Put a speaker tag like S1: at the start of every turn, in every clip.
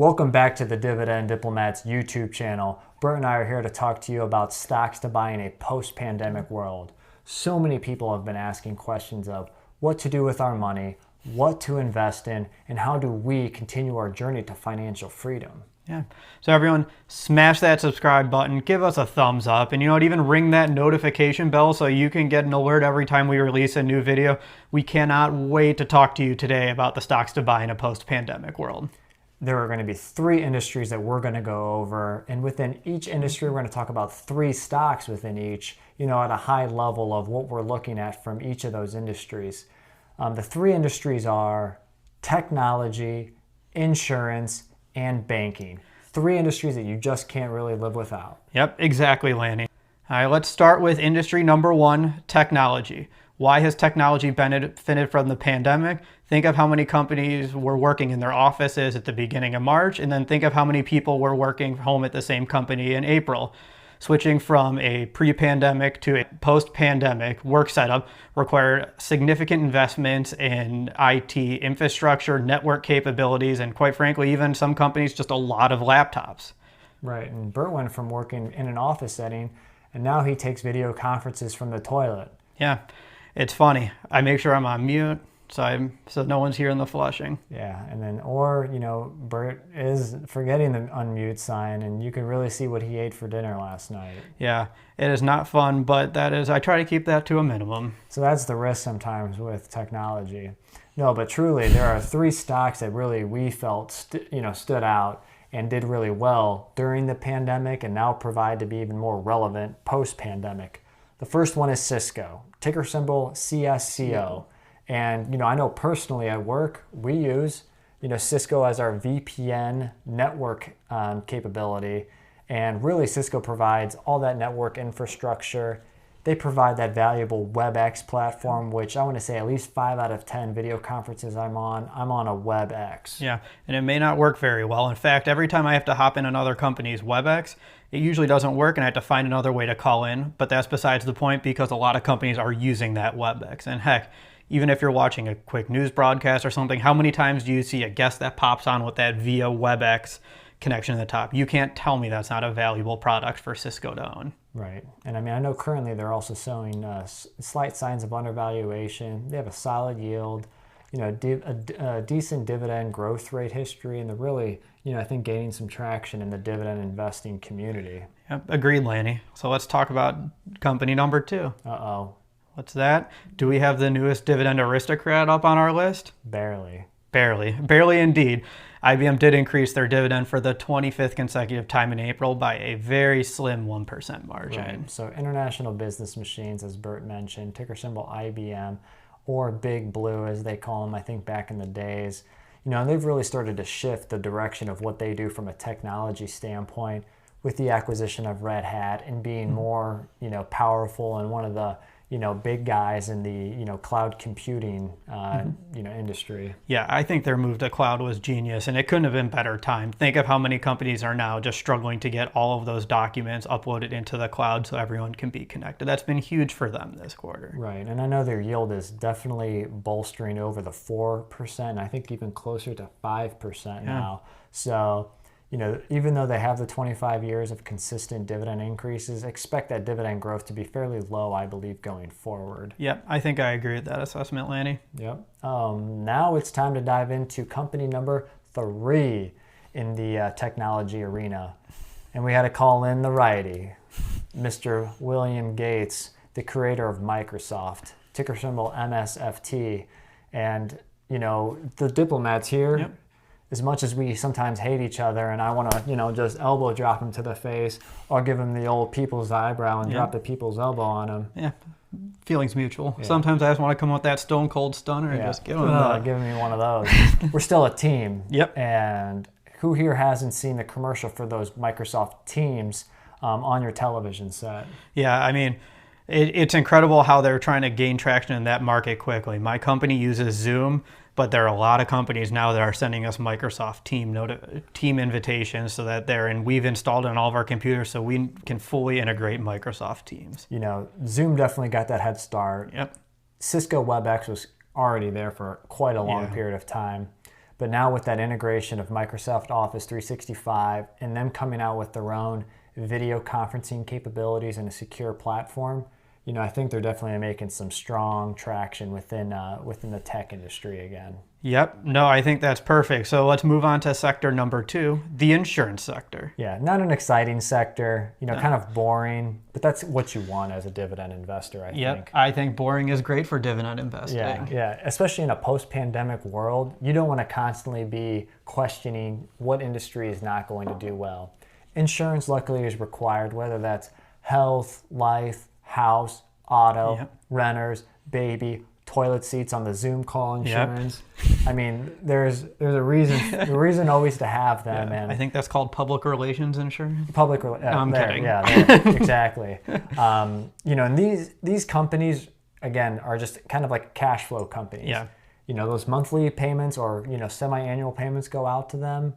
S1: Welcome back to the Dividend Diplomats YouTube channel. Bert and I are here to talk to you about stocks to buy in a post-pandemic world. So many people have been asking questions of what to do with our money, what to invest in, and how do we continue our journey to financial freedom.
S2: Yeah. So everyone, smash that subscribe button, give us a thumbs up, and even ring that notification bell so you can get an alert every time we release a new video. We cannot wait to talk to you today about the stocks to buy in a post-pandemic world.
S1: There are going to be three industries that we're going to go over, and within each industry we're going to talk about three stocks within each, at a high level of what we're looking at from each of those industries. The three industries are technology, insurance, and banking. Three industries that you just can't really live without.
S2: Yep, exactly, Lanny. All right, let's start with industry number one, technology. Why has technology benefited from the pandemic? Think of how many companies were working in their offices at the beginning of March, and then think of how many people were working home at the same company in April. Switching from a pre-pandemic to a post-pandemic work setup required significant investments in IT infrastructure, network capabilities, and quite frankly, even some companies, just a lot of laptops.
S1: Right, and Bert went from working in an office setting, and now he takes video conferences from the toilet.
S2: Yeah, it's funny. I make sure I'm on mute, so no one's hearing the flushing.
S1: Yeah, and then, Bert is forgetting the unmute sign, and you can really see what he ate for dinner last night.
S2: Yeah, it is not fun, but I try to keep that to a minimum.
S1: So that's the risk sometimes with technology. No, but truly, there are three stocks that really we felt stood out and did really well during the pandemic and now provide to be even more relevant post-pandemic. The first one is Cisco, ticker symbol CSCO. And, I know personally at work, we use, Cisco as our VPN network capability. And really, Cisco provides all that network infrastructure. They provide that valuable WebEx platform, which I want to say at least 5 out of 10 video conferences I'm on a WebEx.
S2: Yeah, and it may not work very well. In fact, every time I have to hop in another company's WebEx, it usually doesn't work and I have to find another way to call in. But that's besides the point because a lot of companies are using that WebEx. And heck, even if you're watching a quick news broadcast or something, how many times do you see a guest that pops on with that via WebEx connection at the top? You can't tell me that's not a valuable product for Cisco to own.
S1: Right. And I know currently they're also showing slight signs of undervaluation. They have a solid yield, a decent dividend growth rate history, and they're really, I think gaining some traction in the dividend investing community.
S2: Yep, agreed, Lanny. So let's talk about company number two.
S1: Uh-oh.
S2: What's that? Do we have the newest dividend aristocrat up on our list?
S1: Barely.
S2: Barely indeed. IBM did increase their dividend for the 25th consecutive time in April by a very slim 1% margin.
S1: Right. So International Business Machines, as Bert mentioned, ticker symbol IBM, or Big Blue as they call them, I think back in the days. They've really started to shift the direction of what they do from a technology standpoint with the acquisition of Red Hat and being more, powerful and one of the big guys in the, cloud computing, industry.
S2: Yeah, I think their move to cloud was genius, and it couldn't have been better timed. Think of how many companies are now just struggling to get all of those documents uploaded into the cloud so everyone can be connected. That's been huge for them this quarter.
S1: Right, and I know their yield is definitely bolstering over the 4%, I think even closer to 5% now. So, even though they have the 25 years of consistent dividend increases, expect that dividend growth to be fairly low, I believe, going forward.
S2: Yep, I think I agree with that assessment, Lanny.
S1: Yep. Now it's time to dive into company number 3 in the technology arena. And we had to call in the righty, Mr. William Gates, the creator of Microsoft, ticker symbol MSFT. And, the diplomats here,
S2: Yep.
S1: As much as we sometimes hate each other and I want to, just elbow drop him to the face or give him the old people's eyebrow and drop the people's elbow on him.
S2: Yeah, feelings mutual. Yeah. Sometimes I just want to come with that stone cold stunner and just give him
S1: give me one of those. We're still a team.
S2: Yep.
S1: And who here hasn't seen the commercial for those Microsoft Teams on your television set?
S2: Yeah, it's incredible how they're trying to gain traction in that market quickly. My company uses Zoom, but there are a lot of companies now that are sending us Microsoft team invitations so that we've installed it on all of our computers so we can fully integrate Microsoft Teams.
S1: Zoom definitely got that head start.
S2: Yep.
S1: Cisco WebEx was already there for quite a long period of time. But now with that integration of Microsoft Office 365 and them coming out with their own video conferencing capabilities and a secure platform, I think they're definitely making some strong traction within the tech industry again.
S2: Yep. No, I think that's perfect. So let's move on to sector number 2, the insurance sector.
S1: Yeah, not an exciting sector, kind of boring, but that's what you want as a dividend investor, I think.
S2: I think boring is great for dividend investing.
S1: Yeah, especially in a post-pandemic world, you don't want to constantly be questioning what industry is not going to do well. Insurance, luckily, is required, whether that's health, life, house, auto, renters, baby, toilet seats on the Zoom call insurance. I mean, there's a reason always to have them. And
S2: I think that's called public relations insurance.
S1: I'm
S2: kidding.
S1: Exactly. And these companies, again, are just kind of like cash flow companies.
S2: Yeah.
S1: Those monthly payments or, semi-annual payments go out to them.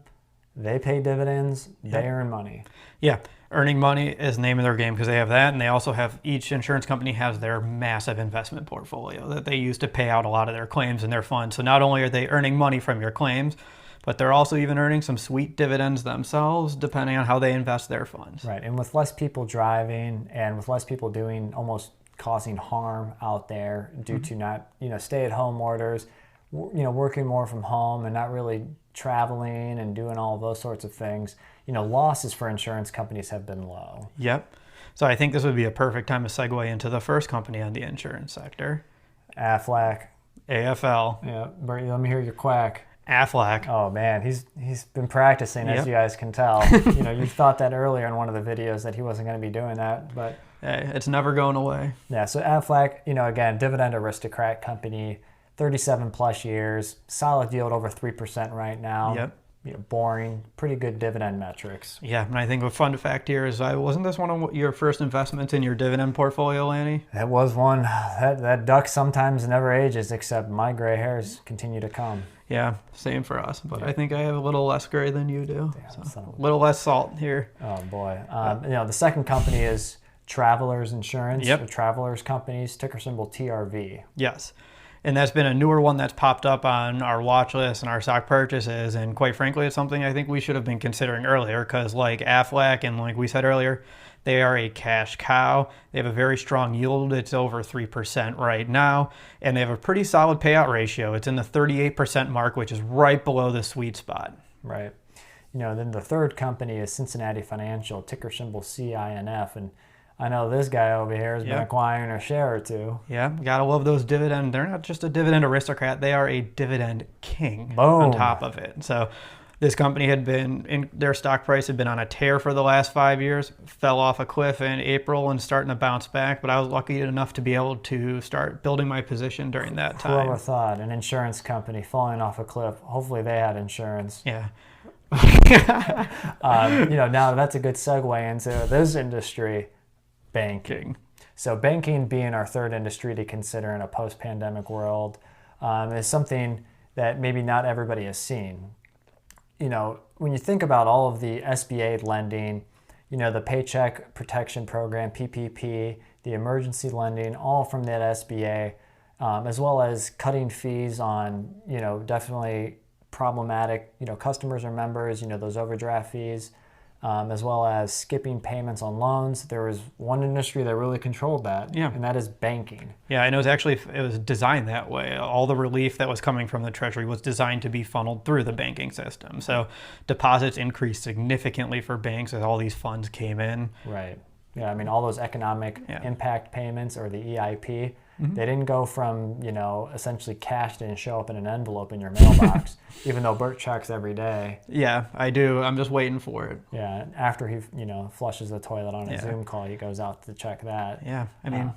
S1: They pay dividends. They earn money.
S2: Yeah. Earning money is the name of their game because they have that, and they also have, each insurance company has their massive investment portfolio that they use to pay out a lot of their claims and their funds. So not only are they earning money from your claims, but they're also even earning some sweet dividends themselves, depending on how they invest their funds.
S1: Right, and with less people driving and with less people doing, almost causing harm out there due to not, stay-at-home orders, working more from home and not really traveling and doing all of those sorts of things, losses for insurance companies have been low.
S2: Yep. So I think this would be a perfect time to segue into the first company on the insurance sector.
S1: Aflac.
S2: AFL.
S1: Yeah, let me hear your quack.
S2: Aflac.
S1: Oh man, he's been practicing, as you guys can tell. You thought that earlier in one of the videos that he wasn't going to be doing that, but
S2: hey, it's never going away.
S1: Yeah, so Aflac, again, dividend aristocrat company, 37 plus years, solid yield over 3% right now.
S2: Yep.
S1: Boring, pretty good dividend metrics.
S2: Yeah, and I think a fun fact here is, wasn't this one of your first investments in your dividend portfolio, Lanny?
S1: That was one. That duck sometimes never ages, except my gray hairs continue to come.
S2: Yeah, same for us, but I think I have a little less gray than you do.
S1: Damn,
S2: so a little less salt here.
S1: Oh boy. The second company is Travelers Insurance, or Travelers Companies, ticker symbol TRV.
S2: Yes. And that's been a newer one that's popped up on our watch list and our stock purchases. And quite frankly, it's something I think we should have been considering earlier because like Aflac and like we said earlier, they are a cash cow. They have a very strong yield. It's over 3% right now. And they have a pretty solid payout ratio. It's in the 38% mark, which is right below the sweet spot.
S1: Right. Then the third company is Cincinnati Financial, ticker symbol CINF. And I know this guy over here has been acquiring a share or two.
S2: Yeah, gotta love those dividend. They're not just a dividend aristocrat, they are a dividend king.
S1: Boom.
S2: On top of it. So this company had been, their stock price had been on a tear for the last 5 years, fell off a cliff in April and starting to bounce back, but I was lucky enough to be able to start building my position during that time.
S1: Whoever thought, an insurance company falling off a cliff, hopefully they had insurance.
S2: Yeah.
S1: Now that's a good segue into this industry. Banking. So banking being our third industry to consider in a post-pandemic world is something that maybe not everybody has seen. When you think about all of the SBA lending, the Paycheck Protection Program, PPP, the emergency lending, all from that SBA, as well as cutting fees on, definitely problematic, customers or members, those overdraft fees, as well as skipping payments on loans. There was one industry that really controlled that, and that is banking.
S2: Yeah, and it was designed that way. All the relief that was coming from the Treasury was designed to be funneled through the banking system. So deposits increased significantly for banks as all these funds came in.
S1: Right. Yeah, all those economic impact payments, or the EIP, they didn't go from, essentially cash didn't show up in an envelope in your mailbox, even though Bert checks every day.
S2: Yeah, I do. I'm just waiting for it.
S1: Yeah, after he, flushes the toilet on a Zoom call, he goes out to check that.
S2: Yeah,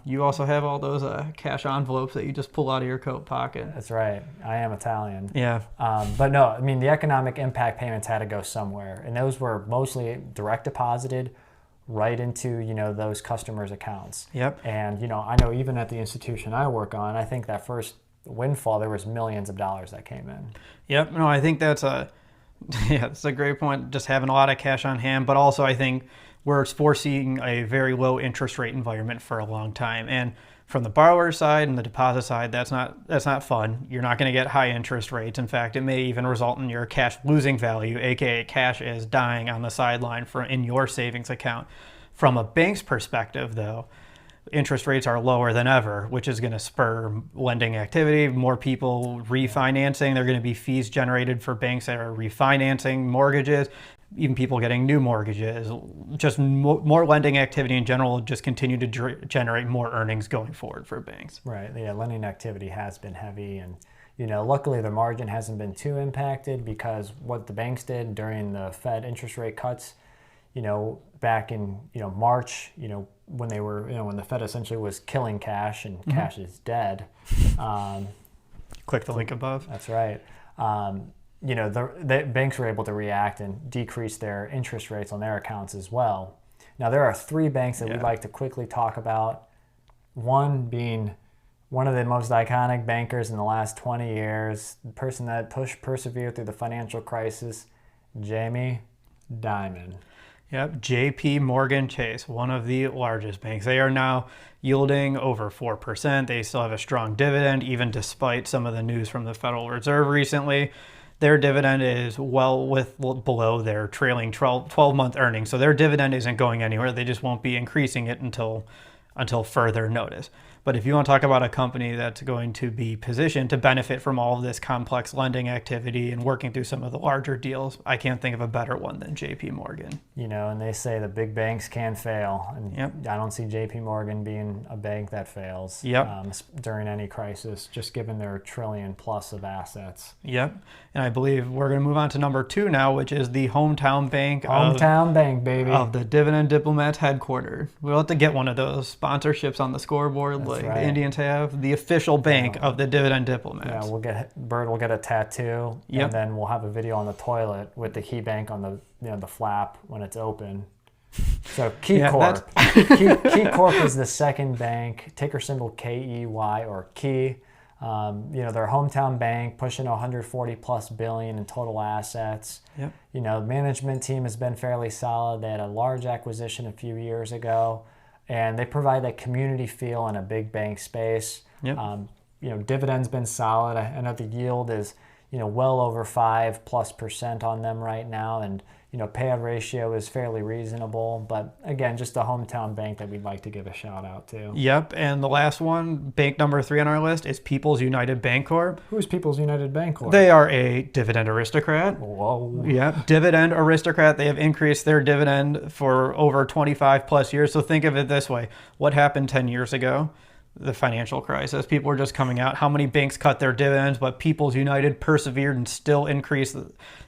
S2: you also have all those cash envelopes that you just pull out of your coat pocket.
S1: That's right. I am Italian.
S2: Yeah.
S1: But no, the economic impact payments had to go somewhere, and those were mostly direct deposited right into, those customers' accounts.
S2: Yep.
S1: And, I know even at the institution I work on, I think that first windfall, there was millions of dollars that came in.
S2: Yep. No, I think that's a great point, just having a lot of cash on hand. But also I think we're foreseeing a very low interest rate environment for a long time. And From the borrower side and the deposit side, that's not fun. You're not going to get high interest rates. In fact, it may even result in your cash losing value, aka cash is dying on the sideline in your savings account. From a bank's perspective, though, interest rates are lower than ever, which is going to spur lending activity, more people refinancing. There are going to be fees generated for banks that are refinancing mortgages, even people getting new mortgages. Just more lending activity in general will just continue to generate more earnings going forward for banks.
S1: Right. Yeah, lending activity has been heavy, and luckily the margin hasn't been too impacted because what the banks did during the Fed interest rate cuts, back in March, when they were when the Fed essentially was killing cash and cash is dead.
S2: Click the link above.
S1: That's right. The banks were able to react and decrease their interest rates on their accounts as well. Now there are 3 banks that we'd like to quickly talk about. One being one of the most iconic bankers in the last 20 years, the person that persevered through the financial crisis, Jamie Dimon.
S2: Yep, JPMorgan Chase, one of the largest banks. They are now yielding over 4%. They still have a strong dividend, even despite some of the news from the Federal Reserve recently. Their dividend is below their trailing 12-month earnings. So their dividend isn't going anywhere. They just won't be increasing it until further notice. But if you want to talk about a company that's going to be positioned to benefit from all of this complex lending activity and working through some of the larger deals, I can't think of a better one than JP Morgan.
S1: And they say the big banks can fail. And I don't see JP Morgan being a bank that fails during any crisis, just given their $1 trillion plus of assets.
S2: Yep. And I believe we're going to move on to number 2 now, which is the hometown bank.
S1: Bank, baby.
S2: Of the Dividend Diplomats headquartered. We'll have to get one of those sponsorships on the scoreboard. That's like the Indians have, the official bank of the Dividend Diplomats.
S1: Yeah, Bird will get a tattoo, and then we'll have a video on the toilet with the key bank on the flap when it's open. So KeyCorp. KeyCorp is the second bank, ticker symbol KEY or Key. Their hometown bank pushing 140 plus billion in total assets.
S2: Yep.
S1: Management team has been fairly solid. They had a large acquisition a few years ago. And they provide that community feel in a big bank space.
S2: Yep.
S1: Dividend's been solid. I know the yield is, well over 5+% on them right now. And, payout ratio is fairly reasonable. But again, just a hometown bank that we'd like to give a shout out to.
S2: Yep. And the last one, bank number 3 on our list, is People's United Bancorp.
S1: Who's People's United Bancorp?
S2: They are a dividend aristocrat.
S1: Whoa.
S2: Yep. Dividend aristocrat. They have increased their dividend for over 25 plus years. So think of it this way. What happened 10 years ago? The financial crisis. People were just coming out. How many banks cut their dividends, but People's United persevered and still increased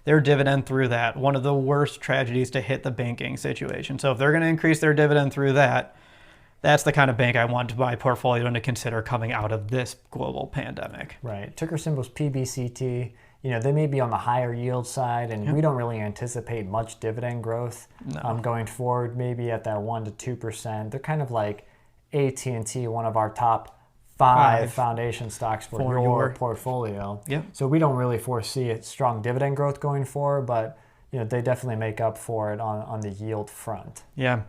S2: their dividend through that. One of the worst tragedies to hit the banking situation. So if they're going to increase their dividend through that, that's the kind of bank I want my portfolio to consider coming out of this global pandemic.
S1: Right. Ticker symbol is PBCT. They may be on the higher yield side, and we don't really anticipate much dividend growth going forward, maybe at that 1 to 2%. They're kind of like AT&T, one of our top 5 foundation stocks for your portfolio.
S2: Yep.
S1: So we don't really foresee a strong dividend growth going forward, but they definitely make up for it on the yield front.
S2: Yeah,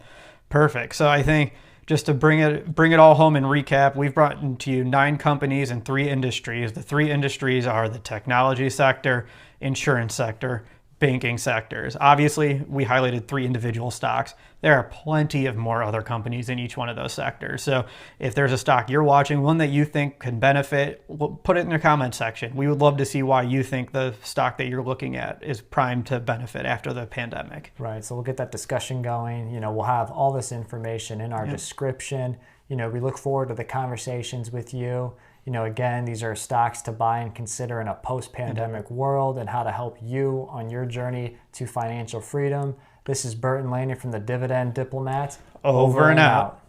S2: perfect. So I think just to bring it all home and recap, we've brought to you 9 companies and 3 industries. The 3 industries are the technology sector, insurance sector, banking sectors. Obviously, we highlighted 3 individual stocks. There are plenty of more other companies in each one of those sectors. So if there's a stock you're watching, one that you think can benefit, put it in the comment section. We would love to see why you think the stock that you're looking at is primed to benefit after the pandemic.
S1: Right. So we'll get that discussion going. We'll have all this information in our description. We look forward to the conversations with you. Again, these are stocks to buy and consider in a post-pandemic world and how to help you on your journey to financial freedom. This is Bert and Laney from the Dividend Diplomats.
S2: Over and out.